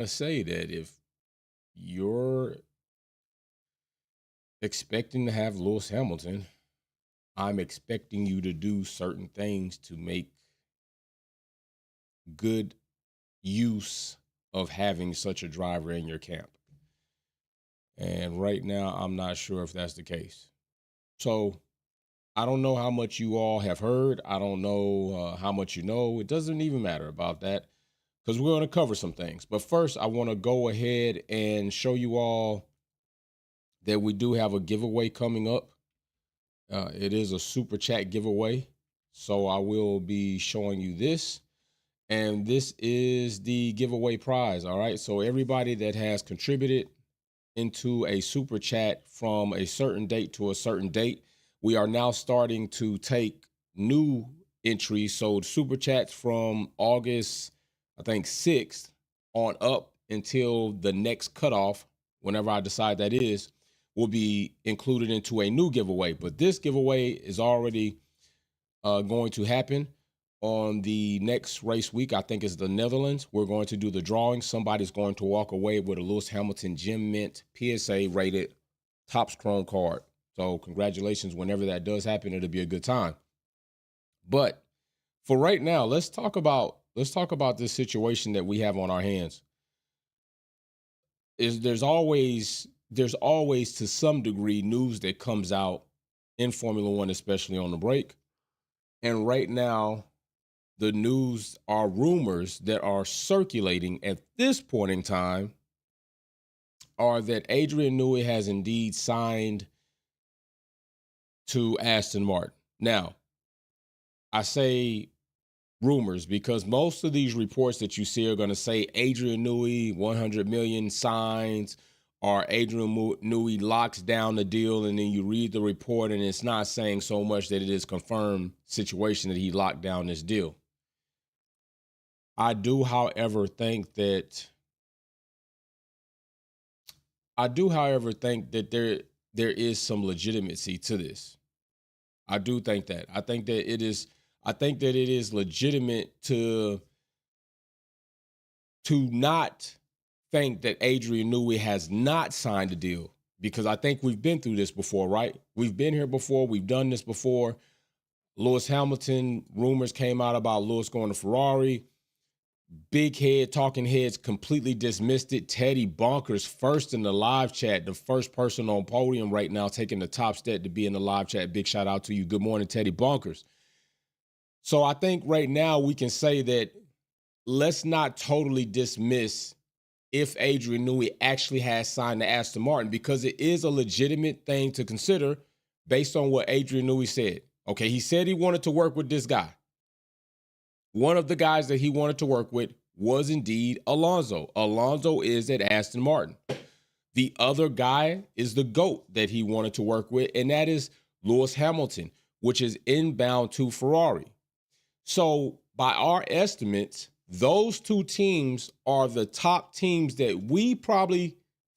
I say that if you're expecting to have Lewis Hamilton, I'm expecting you to do certain things to make good use of having such a driver in your camp. And right now, I'm not sure if that's the case. So I don't know how much you all have heard. I don't know how much you know. It doesn't even matter about that because we're going to cover some things. But first, I want to go ahead and show you all that we do have a giveaway coming up. It is a super chat giveaway. So I will be showing you this. And this is the giveaway prize. All right. So everybody that has contributed into a super chat from a certain date to a certain date, we are now starting to take new entries. So super chats from August, I think 6th on up until the next cutoff, whenever I decide that is, will be included into a new giveaway. But this giveaway is already going to happen on the next race week. I think it's the Netherlands. We're going to do the drawing. Somebody's going to walk away with a Lewis Hamilton Gem Mint PSA rated Topps Chrome card. So congratulations. Whenever that does happen, it'll be a good time. But for right now, let's talk about this situation that we have on our hands. There's always to some degree news that comes out in Formula One, especially on the break. And right now, the news are rumors that are circulating at this point in time are that Adrian Newey has indeed signed to Aston Martin. Now, I say rumors because most of these reports that you see are going to say Adrian Newey, 100 million signs, or Adrian Newey locks down the deal, and then you read the report and it's not saying so much that it is confirmed situation that he locked down this deal. I do, however, think that there is some legitimacy to this. I do think that. I think that it is legitimate to not think that Adrian Newey has not signed a deal, because I think we've been through this before, right? We've been here before. We've done this before. Lewis Hamilton, rumors came out about Lewis going to Ferrari. Big head, talking heads completely dismissed it. Teddy Bonkers first in the live chat, the first person on podium right now, taking the top step to be in the live chat. Big shout out to you. Good morning, Teddy Bonkers. So I think right now we can say that let's not totally dismiss if Adrian Newey actually has signed to Aston Martin, because it is a legitimate thing to consider based on what Adrian Newey said. Okay, he said he wanted to work with this guy. One of the guys that he wanted to work with was indeed Alonso. Alonso is at Aston Martin. The other guy is the GOAT that he wanted to work with, and that is Lewis Hamilton, which is inbound to Ferrari. So by our estimates, those two teams are the top teams that we probably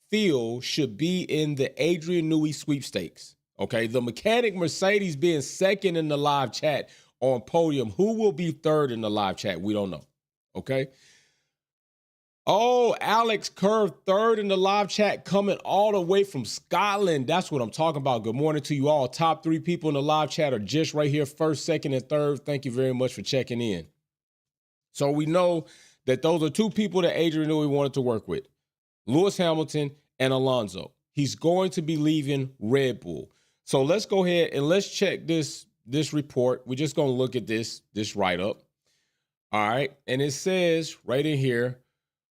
feel should be in the Adrian Newey sweepstakes. Okay, the mechanic Mercedes being second in the live chat on podium. Who will be third in the live chat? We don't know. Okay. Oh, Alex Curve, third in the live chat, coming all the way from Scotland. That's what I'm talking about. Good morning to you all. Top 3 people in the live chat are just right here, first, second, and third. Thank you very much for checking in. So we know that those are 2 people that Adrian Newey wanted to work with, Lewis Hamilton and Alonso. He's going to be leaving Red Bull. So let's go ahead and let's check this report. We're just going to look at this write-up. All right. And it says right in here,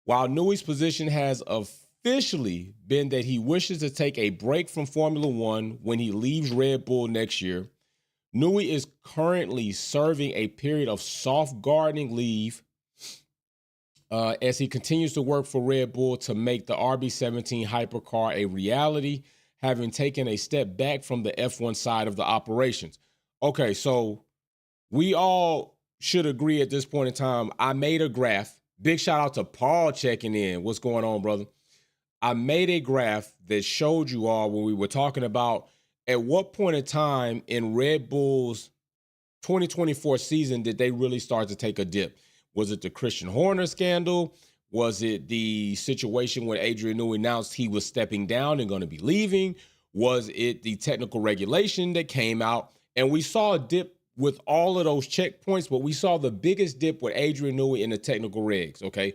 while Newey's position has officially been that he wishes to take a break from Formula One when he leaves Red Bull next year, Newey is currently serving a period of soft-gardening leave as he continues to work for Red Bull to make the RB17 hypercar a reality, having taken a step back from the F1 side of the operations. Okay, so we all should agree at this point in time. I made a graph. Big shout out to Paul checking in. What's going on, brother? I made a graph that showed you all when we were talking about at what point in time in Red Bull's 2024 season did they really start to take a dip? Was it the Christian Horner scandal? Was it the situation when Adrian Newey announced he was stepping down and going to be leaving? Was it the technical regulation that came out? And we saw a dip with all of those checkpoints, but we saw the biggest dip with Adrian Newey in the technical regs, okay?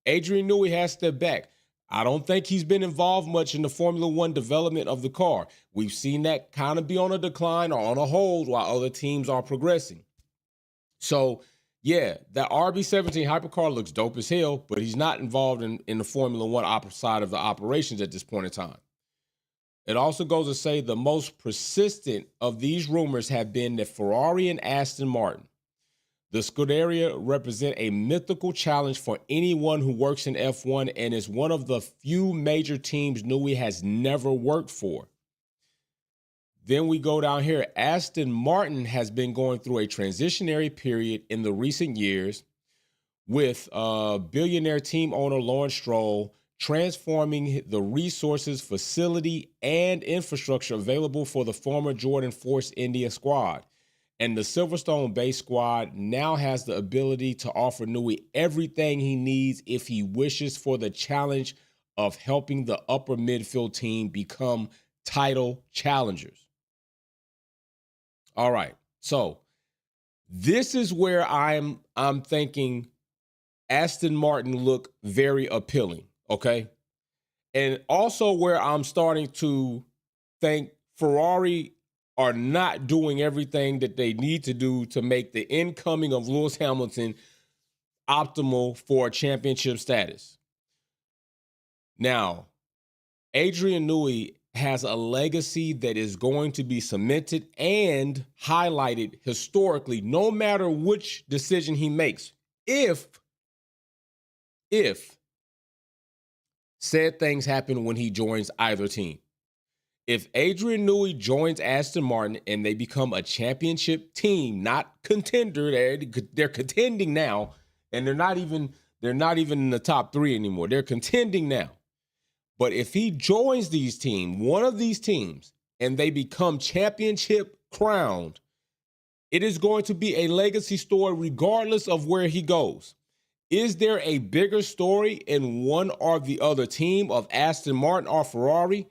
Adrian Newey has stepped back. I don't think he's been involved much in the Formula One development of the car. We've seen that kind of be on a decline or on a hold while other teams are progressing. So, yeah, that RB17 hypercar looks dope as hell, but he's not involved in the Formula One side of the operations at this point in time. It also goes to say the most persistent of these rumors have been that Ferrari and Aston Martin. The Scuderia represent a mythical challenge for anyone who works in F1 and is one of the few major teams Newey has never worked for. Then we go down here. Aston Martin has been going through a transitionary period in the recent years with billionaire team owner Lawrence Stroll transforming the resources, facility, and infrastructure available for the former Jordan Force India squad. And the Silverstone-based squad now has the ability to offer Newey everything he needs if he wishes for the challenge of helping the upper midfield team become title challengers. All right, so this is where I'm thinking Aston Martin look very appealing, okay? And also where I'm starting to think Ferrari are not doing everything that they need to do to make the incoming of Lewis Hamilton optimal for championship status. Now, Adrian Newey has a legacy that is going to be cemented and highlighted historically, no matter which decision he makes. If said things happen when he joins either team. If Adrian Newey joins Aston Martin and they become a championship team, not contender, they're contending now, and they're not even in the top 3 anymore. They're contending now. But if he joins one of these teams, and they become championship crowned, it is going to be a legacy story regardless of where he goes. Is there a bigger story in one or the other team of Aston Martin or Ferrari?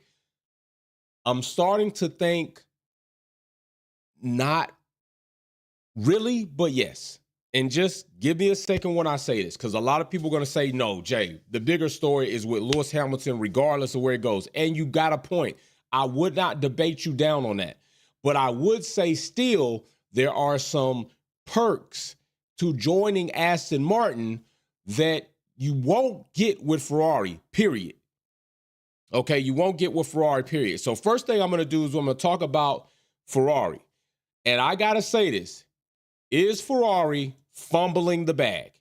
I'm starting to think not really, but yes. And just give me a second when I say this, because a lot of people are going to say, no, Jay, the bigger story is with Lewis Hamilton, regardless of where it goes. And you got a point. I would not debate you down on that. But I would say still there are some perks to joining Aston Martin that you won't get with Ferrari, period. Okay, you won't get with Ferrari, period. So first thing I'm going to do is I'm going to talk about Ferrari. And I got to say this. Is Ferrari fumbling the bag?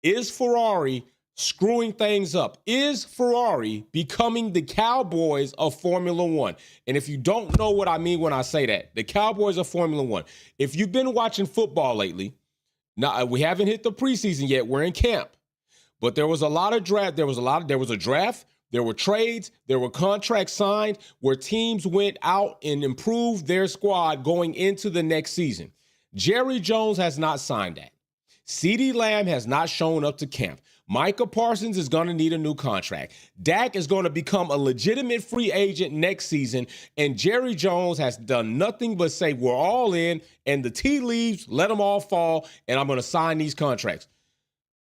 Is Ferrari screwing things up? Is Ferrari becoming the Cowboys of Formula One? And if you don't know what I mean when I say that, the Cowboys of Formula One, if you've been watching football lately, now we haven't hit the preseason yet, we're in camp, but there was a lot of draft, there was a draft, there were trades, there were contracts signed where teams went out and improved their squad going into the next season. Jerry Jones has not signed that. CeeDee Lamb has not shown up to camp. Micah Parsons is going to need a new contract. Dak is going to become a legitimate free agent next season, and Jerry Jones has done nothing but say, we're all in, and the tea leaves, let them all fall, and I'm going to sign these contracts.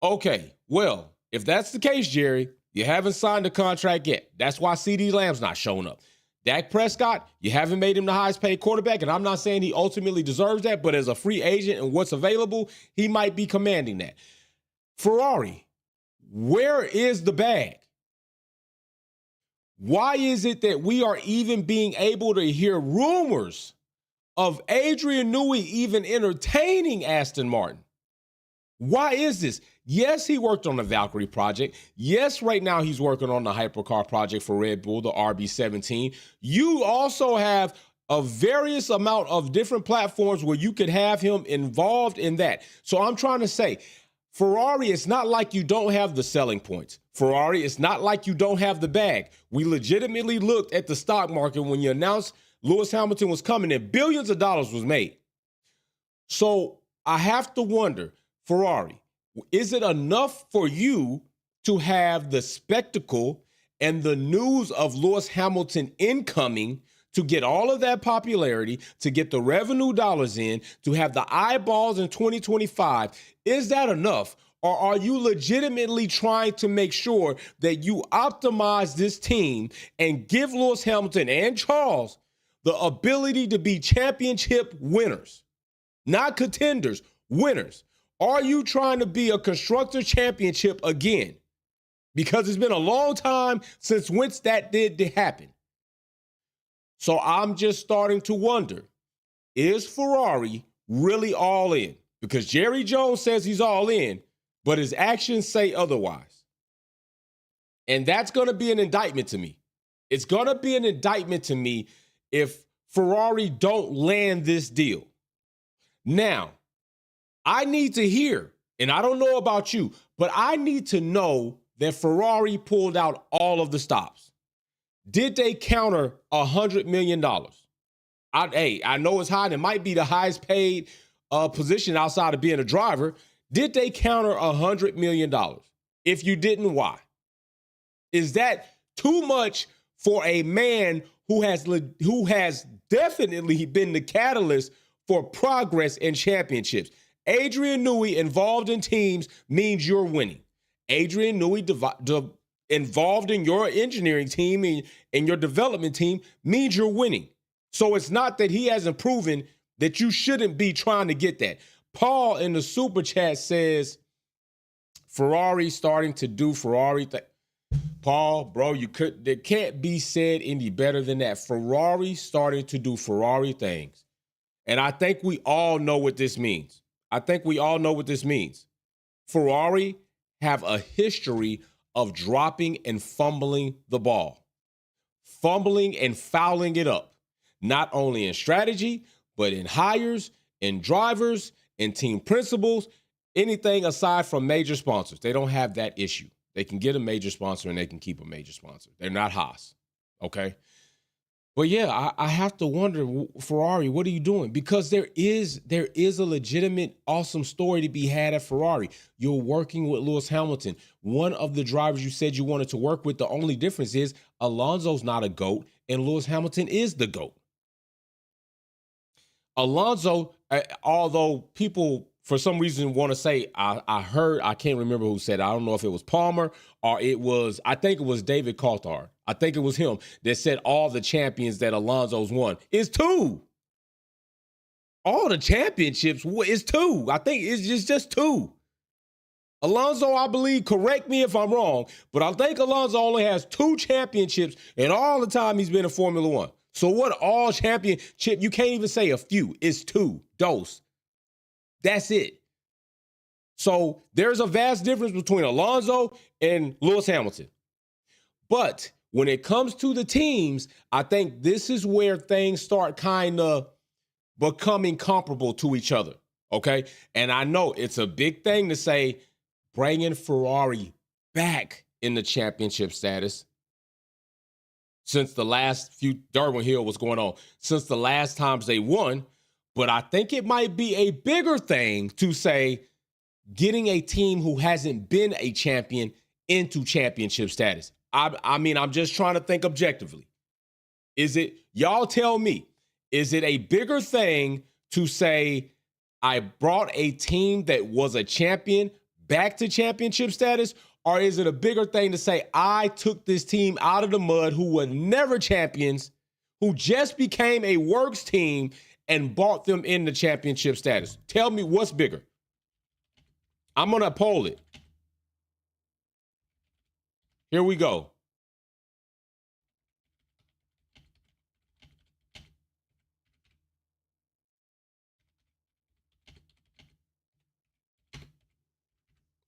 Okay, well, if that's the case, Jerry, you haven't signed the contract yet. That's why CeeDee Lamb's not showing up. Dak Prescott, you haven't made him the highest paid quarterback, and I'm not saying he ultimately deserves that, but as a free agent and what's available, he might be commanding that. Ferrari, where is the bag? Why is it that we are even being able to hear rumors of Adrian Newey even entertaining Aston Martin? Why is this? Yes, he worked on the Valkyrie project. Yes, right now he's working on the hypercar project for Red Bull, the RB17. You also have a various amount of different platforms where you could have him involved in that. So I'm trying to say, Ferrari, it's not like you don't have the selling points. Ferrari, it's not like you don't have the bag. We legitimately looked at the stock market when you announced Lewis Hamilton was coming and billions of dollars was made. So I have to wonder, Ferrari, is it enough for you to have the spectacle and the news of Lewis Hamilton incoming, to get all of that popularity, to get the revenue dollars in, to have the eyeballs in 2025, is that enough? Or are you legitimately trying to make sure that you optimize this team and give Lewis Hamilton and Charles the ability to be championship winners? Not contenders, winners. Are you trying to be a constructor championship again? Because it's been a long time since that did happen. So I'm just starting to wonder, is Ferrari really all in? Because Jerry Jones says he's all in, but his actions say otherwise. And that's going to be an indictment to me. It's going to be an indictment to me if Ferrari don't land this deal. Now, I need to hear, and I don't know about you, but I need to know that Ferrari pulled out all of the stops. Did they counter $100 million? I know it's high, and it might be the highest paid position outside of being a driver. Did they counter $100 million? If you didn't, why? Is that too much for a man who has definitely been the catalyst for progress in championships? Adrian Newey involved in teams means you're winning. Adrian Newey involved in your engineering team and your development team means you're winning. So it's not that he hasn't proven that you shouldn't be trying to get that. Paul in the super chat says, Ferrari starting to do Ferrari things. Paul, bro, there can't be said any better than that. Ferrari starting to do Ferrari things. And I think we all know what this means. Ferrari have a history of dropping and fumbling the ball. Fumbling and fouling it up. Not only in strategy, but in hires, in drivers, in team principals, anything aside from major sponsors. They don't have that issue. They can get a major sponsor and they can keep a major sponsor. They're not Haas, okay? But yeah, I have to wonder, Ferrari, what are you doing? Because there is a legitimate, awesome story to be had at Ferrari. You're working with Lewis Hamilton, one of the drivers you said you wanted to work with. The only difference is Alonso's not a GOAT and Lewis Hamilton is the GOAT. Alonso, although people for some reason want to say, I can't remember who said it. I don't know if it was Palmer or I think it was David Coulthard. I think it was him that said all the champions that Alonso's won is 2. All the championships is 2. I think it's just 2. Alonso, I believe, correct me if I'm wrong, but I think Alonso only has 2 championships in all the time he's been in Formula One. So what all championship, you can't even say a few, it's 2, dos. That's it. So there's a vast difference between Alonso and Lewis Hamilton. But when it comes to the teams, I think this is where things start kind of becoming comparable to each other, okay? And I know it's a big thing to say bringing Ferrari back in the championship status since the last few, Darwin Hill was going on, since the last times they won. But I think it might be a bigger thing to say getting a team who hasn't been a champion into championship status. I mean, I'm just trying to think objectively. Y'all tell me, is it a bigger thing to say I brought a team that was a champion back to championship status? Or is it a bigger thing to say I took this team out of the mud who were never champions, who just became a works team and brought them into championship status? Tell me what's bigger. I'm going to poll it. Here we go.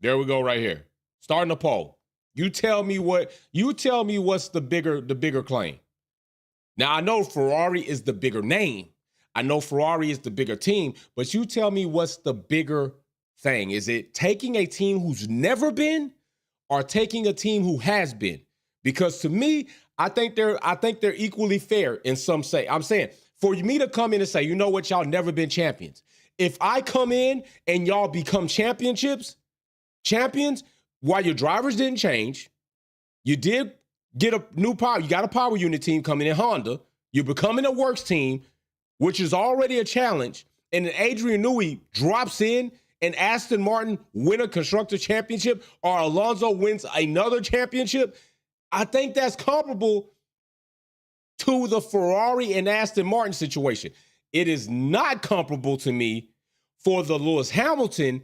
There we go right here. Starting a poll. You tell me what's the bigger claim. Now I know Ferrari is the bigger name. I know Ferrari is the bigger team, but you tell me what's the bigger thing. Is it taking a team who's never been or taking a team who has been? Because to me, I think they're equally fair in some say. I'm saying for me to come in and say, you know what, y'all never been champions. If I come in and y'all become champions, while your drivers didn't change, you did get a new power. You got a power unit team coming in, Honda. You're becoming a works team, which is already a challenge. And then Adrian Newey drops in and Aston Martin win a constructor championship, or Alonso wins another championship. I think that's comparable to the Ferrari and Aston Martin situation. It is not comparable to me for the Lewis Hamilton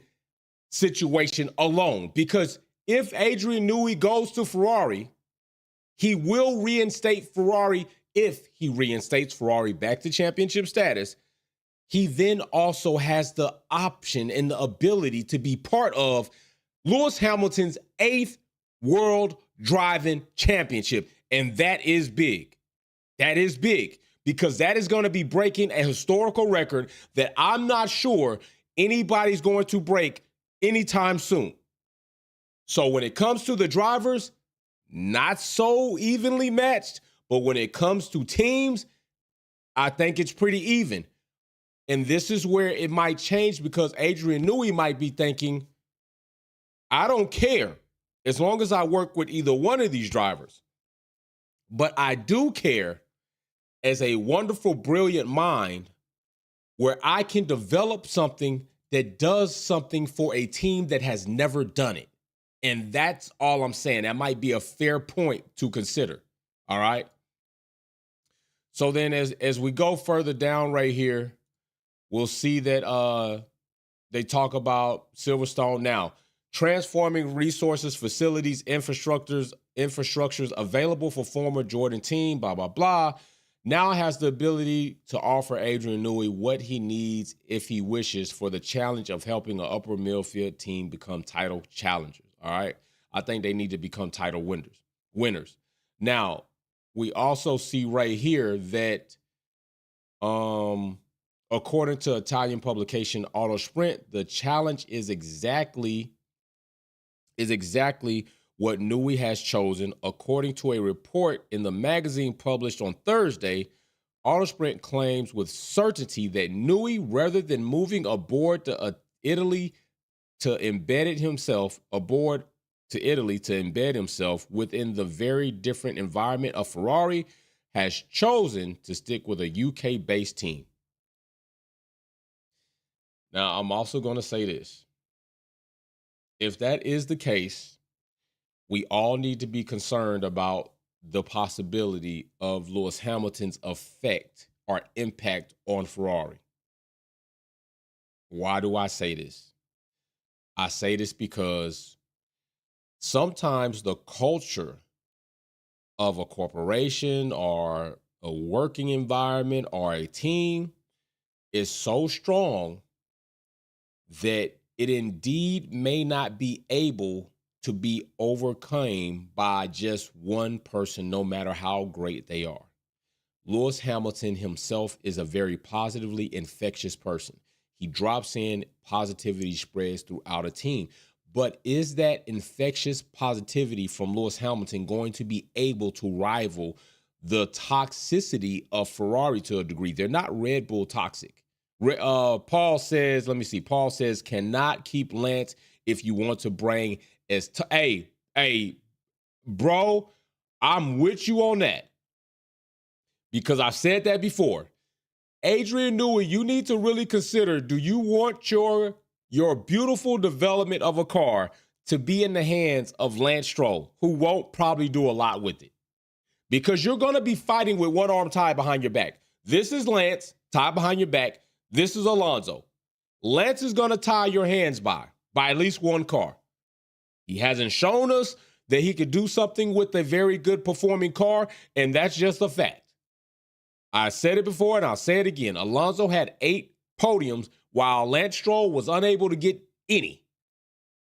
situation alone, because if Adrian Newey goes to Ferrari, he will reinstate Ferrari. If he reinstates Ferrari back to championship status, he then also has the option and the ability to be part of Lewis Hamilton's 8th World Driving Championship. And that is big. That is big, because that is going to be breaking a historical record that I'm not sure anybody's going to break anytime soon. So when it comes to the drivers, not so evenly matched, but when it comes to teams, I think it's pretty even. And this is where it might change, because Adrian Newey might be thinking, I don't care as long as I work with either one of these drivers. But I do care as a wonderful, brilliant mind where I can develop something that does something for a team that has never done it. And that's all I'm saying. That might be a fair point to consider. All right. So then as we go further down right here, we'll see that they talk about Silverstone now. Transforming resources, facilities, infrastructures available for former Jordan team, blah, blah, blah. Now has the ability to offer Adrian Newey what he needs if he wishes for the challenge of helping an upper midfield team become title challengers. All right. I think they need to become title winners. Now, we also see right here that according to Italian publication Auto Sprint, the challenge is exactly what Newey has chosen. According to a report in the magazine published on Thursday, Auto Sprint claims with certainty that Newey, rather than moving aboard to Italy to embed himself within the very different environment of Ferrari, has chosen to stick with a UK-based team. Now, I'm also going to say this. If that is the case, we all need to be concerned about the possibility of Lewis Hamilton's effect or impact on Ferrari. Why do I say this? I say this because sometimes the culture of a corporation or a working environment or a team is so strong that it indeed may not be able to be overcome by just one person, no matter how great they are. Lewis Hamilton himself is a very positively infectious person. He drops in, positivity spreads throughout a team. But is that infectious positivity from Lewis Hamilton going to be able to rival the toxicity of Ferrari to a degree? They're not Red Bull toxic. Paul says, cannot keep Lance if you want to bring hey, bro, I'm with you on that. Because I've said that before. Adrian Newey, you need to really consider, do you want your beautiful development of a car to be in the hands of Lance Stroll, who won't probably do a lot with it? Because you're going to be fighting with one arm tied behind your back. This is Lance, tied behind your back. This is Alonso. Lance is going to tie your hands by at least one car. He hasn't shown us that he could do something with a very good performing car, and that's just a fact. I said it before, and I'll say it again. Alonso had 8 podiums while Lance Stroll was unable to get any.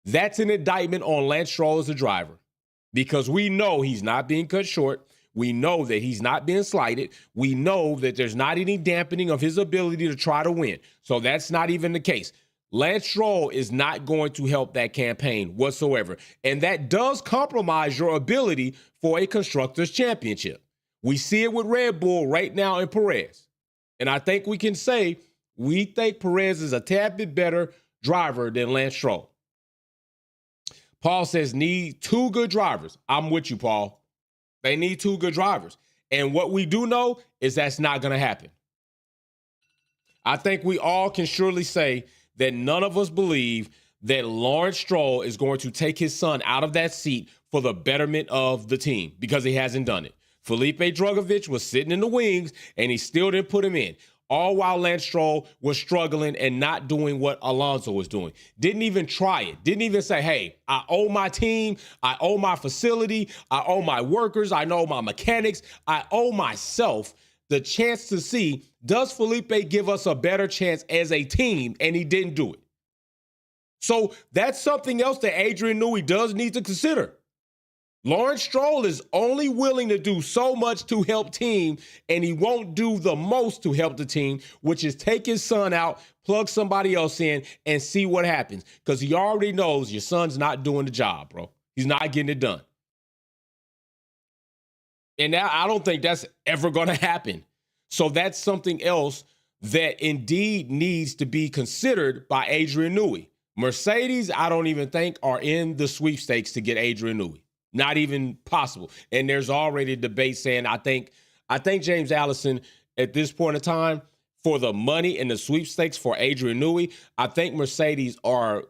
That's an indictment on Lance Stroll as a driver, because we know he's not being cut short. We know that he's not being slighted. We know that there's not any dampening of his ability to try to win. So that's not even the case. Lance Stroll is not going to help that campaign whatsoever. And that does compromise your ability for a Constructors' Championship. We see it with Red Bull right now in Perez. And I think we can say we think Perez is a tad bit better driver than Lance Stroll. Paul says need two good drivers. I'm with you, Paul. They need two good drivers. And what we do know is that's not going to happen. I think we all can surely say that none of us believe that Lawrence Stroll is going to take his son out of that seat for the betterment of the team because he hasn't done it. Felipe Drugovich was sitting in the wings, and he still didn't put him in. All while Lance Stroll was struggling and not doing what Alonso was doing. Didn't even try it. Didn't even say, hey, I owe my team. I owe my facility. I owe my workers. I know my mechanics. I owe myself the chance to see, does Felipe give us a better chance as a team? And he didn't do it. So that's something else that Adrian Newey does need to consider. Lawrence Stroll is only willing to do so much to help team, and he won't do the most to help the team, which is take his son out, plug somebody else in, and see what happens. Because he already knows your son's not doing the job, bro. He's not getting it done. And now I don't think that's ever going to happen. So that's something else that indeed needs to be considered by Adrian Newey. Mercedes, I don't even think are in the sweepstakes to get Adrian Newey. Not even possible. And there's already debate saying, I think James Allison at this point in time, for the money and the sweepstakes for Adrian Newey, I think Mercedes are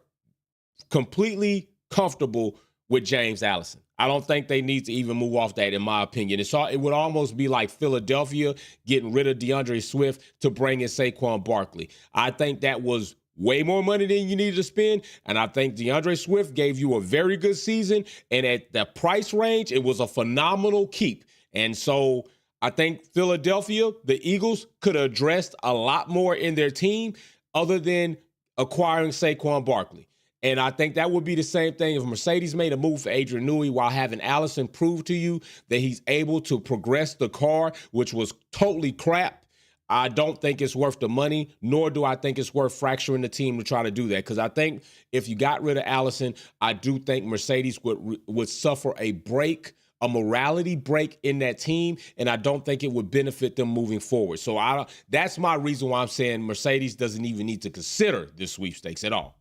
completely comfortable with James Allison. I don't think they need to even move off that, in my opinion. It would almost be like Philadelphia getting rid of DeAndre Swift to bring in Saquon Barkley. I think that was way more money than you needed to spend. And I think DeAndre Swift gave you a very good season. And at the price range, it was a phenomenal keep. And so I think Philadelphia, the Eagles, could have addressed a lot more in their team other than acquiring Saquon Barkley. And I think that would be the same thing if Mercedes made a move for Adrian Newey while having Allison prove to you that he's able to progress the car, which was totally crap. I don't think it's worth the money, nor do I think it's worth fracturing the team to try to do that. Because I think if you got rid of Allison, I do think Mercedes would suffer a break, a morality break in that team, and I don't think it would benefit them moving forward. So that's my reason why I'm saying Mercedes doesn't even need to consider this sweepstakes at all.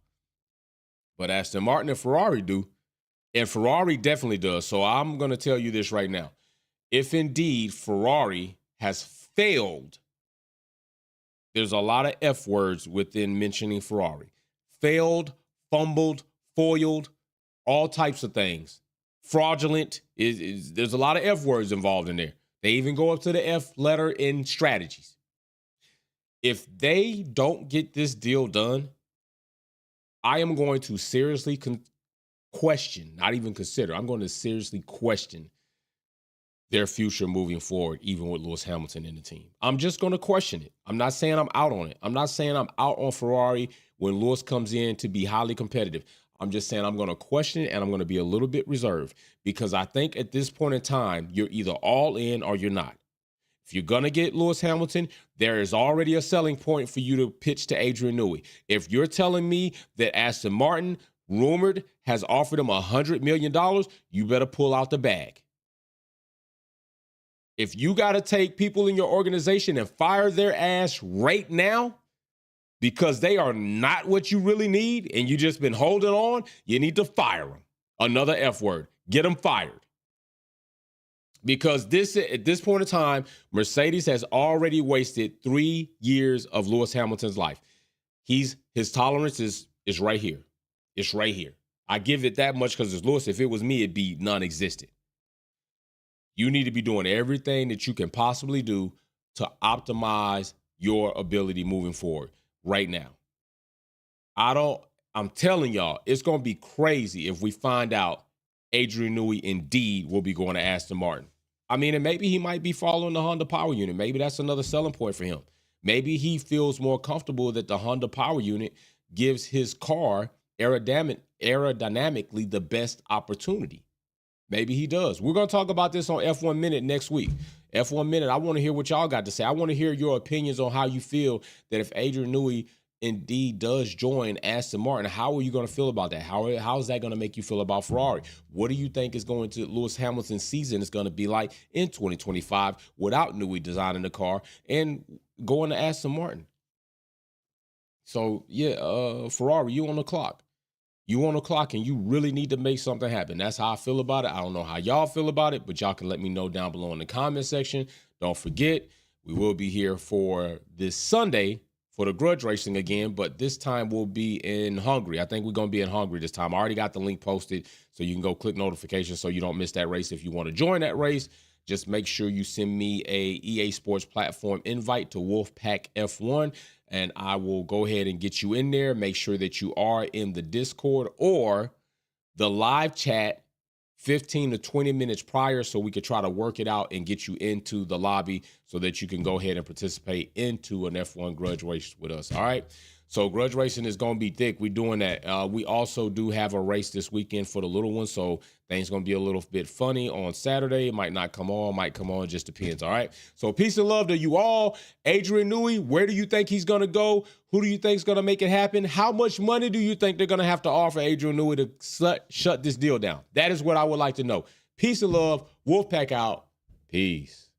But Aston Martin and Ferrari do, and Ferrari definitely does. So I'm going to tell you this right now. If indeed Ferrari has failed, there's a lot of F words within mentioning Ferrari. Failed, fumbled, foiled, all types of things. Fraudulent, there's a lot of F words involved in there. They even go up to the F letter in strategies. If they don't get this deal done, I am going to seriously question, not even consider, I'm going to seriously question their future moving forward, even with Lewis Hamilton in the team. I'm just going to question it. I'm not saying I'm out on it. I'm not saying I'm out on Ferrari when Lewis comes in to be highly competitive. I'm just saying I'm going to question it, and I'm going to be a little bit reserved because I think at this point in time, you're either all in or you're not. If you're going to get Lewis Hamilton, there is already a selling point for you to pitch to Adrian Newey. If you're telling me that Aston Martin, rumored, has offered him $100 million, you better pull out the bag. If you got to take people in your organization and fire their ass right now because they are not what you really need and you just been holding on, you need to fire them. Another F word. Get them fired. Because at this point in time, Mercedes has already wasted 3 years of Lewis Hamilton's life. His tolerance is right here. It's right here. I give it that much because it's Lewis. If it was me, it'd be non-existent. You need to be doing everything that you can possibly do to optimize your ability moving forward right now. I'm telling y'all, it's going to be crazy if we find out Adrian Newey indeed will be going to Aston Martin. I mean, and maybe he might be following the Honda Power Unit. Maybe that's another selling point for him. Maybe he feels more comfortable that the Honda Power Unit gives his car aerodynamically the best opportunity. Maybe he does. We're going to talk about this on F1 Minute next week. F1 Minute, I want to hear what y'all got to say. I want to hear your opinions on how you feel that if Adrian Newey indeed does join Aston Martin, how are you going to feel about that? How is that going to make you feel about Ferrari? What do you think is going to Lewis Hamilton's season is going to be like in 2025 without Newey designing the car and going to Aston Martin? So, yeah, Ferrari, you on the clock. You on the clock and you really need to make something happen. That's how I feel about it. I don't know how y'all feel about it, but y'all can let me know down below in the comment section. Don't forget, we will be here for this Sunday for the grudge racing again, but this time we'll be in Hungary. I think we're going to be in Hungary this time. I already got the link posted, so you can go click notifications so you don't miss that race. If you want to join that race, just make sure you send me a EA Sports platform invite to Wolfpack F1, and I will go ahead and get you in there. Make sure that you are in the Discord or the live chat 15 to 20 minutes prior so we could try to work it out and get you into the lobby so that you can go ahead and participate into an F1 grudge race with us. All right. So grudge racing is going to be thick. We're doing that. We also do have a race this weekend for the little ones. So things going to be a little bit funny on Saturday. It might not come on, might come on. It just depends. All right. So peace and love to you all. Adrian Newey, where do you think he's going to go? Who do you think is going to make it happen? How much money do you think they're going to have to offer Adrian Newey to shut this deal down? That is what I would like to know. Peace and love. Wolfpack out. Peace.